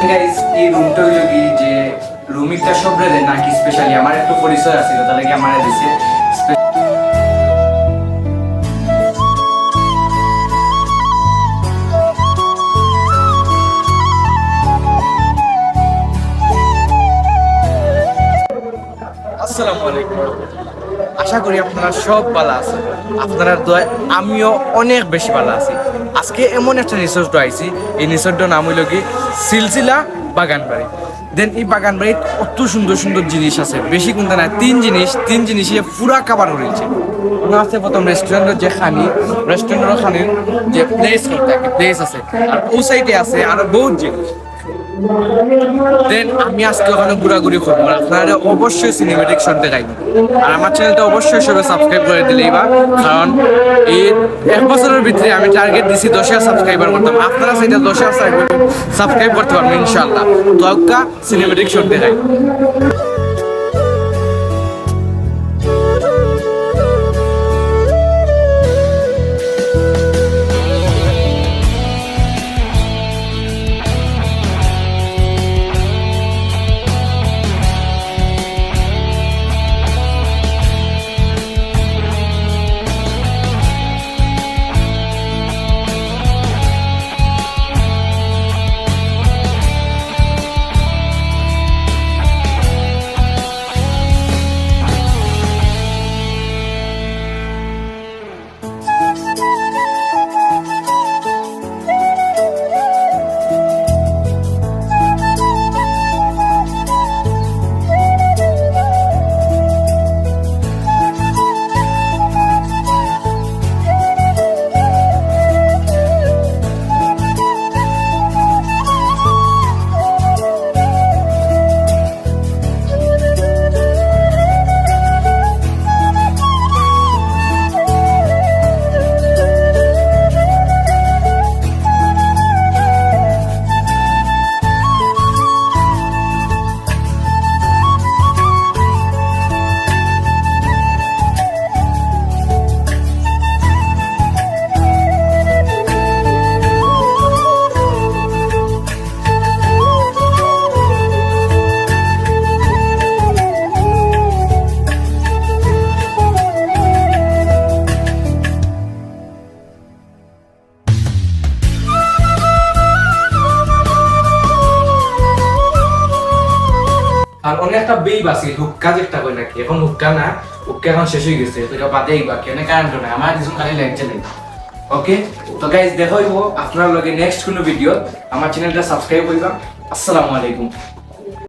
Guys এই রুমটা হইলো কি যে রুমিকটা সবরে দেয় নাকি স্পেশালি আমার একটু পরিচয় আছে তাহলে কি আমারে দিছে আসসালামু আলাইকুম। আশা করি আপনারা সব ভালো আছেন। আপনারা দোয়ায় আমিও অনেক বেশি ভালো আছি। আজকে এমন একটা রিসোর্ট আইছি, এই রিসোর্টের নাম হইল কি সিলসিলা বাগানবাড়ি। দেন এই বাগানবাড়িত কত সুন্দর সুন্দর জিনিস আছে, বেশি কোনটা না তিন জিনিসে পুরা কাবার করেছে। ওনা আছে প্রথম রেস্টুরেন্টের যে রেস্টুরেন্টের খানির যে প্লেস আছে, আর ও সাইডে আছে আরো বহুত জিনিস। দেন আমি আজকে ওখানে ঘোরাঘুরি করবো, আপনারা অবশ্যই সিনেমেটিক শুনতে চাইবেন। আর আমার চ্যানেলটা অবশ্যই সবাই সাবস্ক্রাইব করে দিলেই বা, কারণ এই 1 বছরের ভিতরে আমি টার্গেট দিছি 10,000 সাবস্ক্রাইবার করতাম। আপনারা সেটা 10,000 সাবস্ক্রাইব করতে পারবেন ইনশাল্লাহ। তো একটা সিনেমেটিক শুনতে চাই। আর অনেক একটা বেইব আছে হুক্কা যেটা কই নাকি, এখন হুক্কা না, হুক্কা এখন শেষ হয়ে গেছে। তো এটা বাদেই বাকি অনেক কারেন্ট নাই, আমার কিছু খালি লাগছে না। ওকে, তো গাইস দেখা হইব আপনার লগে নেক্সট কোনো ভিডিও। আমার চ্যানেলটা সাবস্ক্রাইব করিবা। আসসালামু আলাইকুম।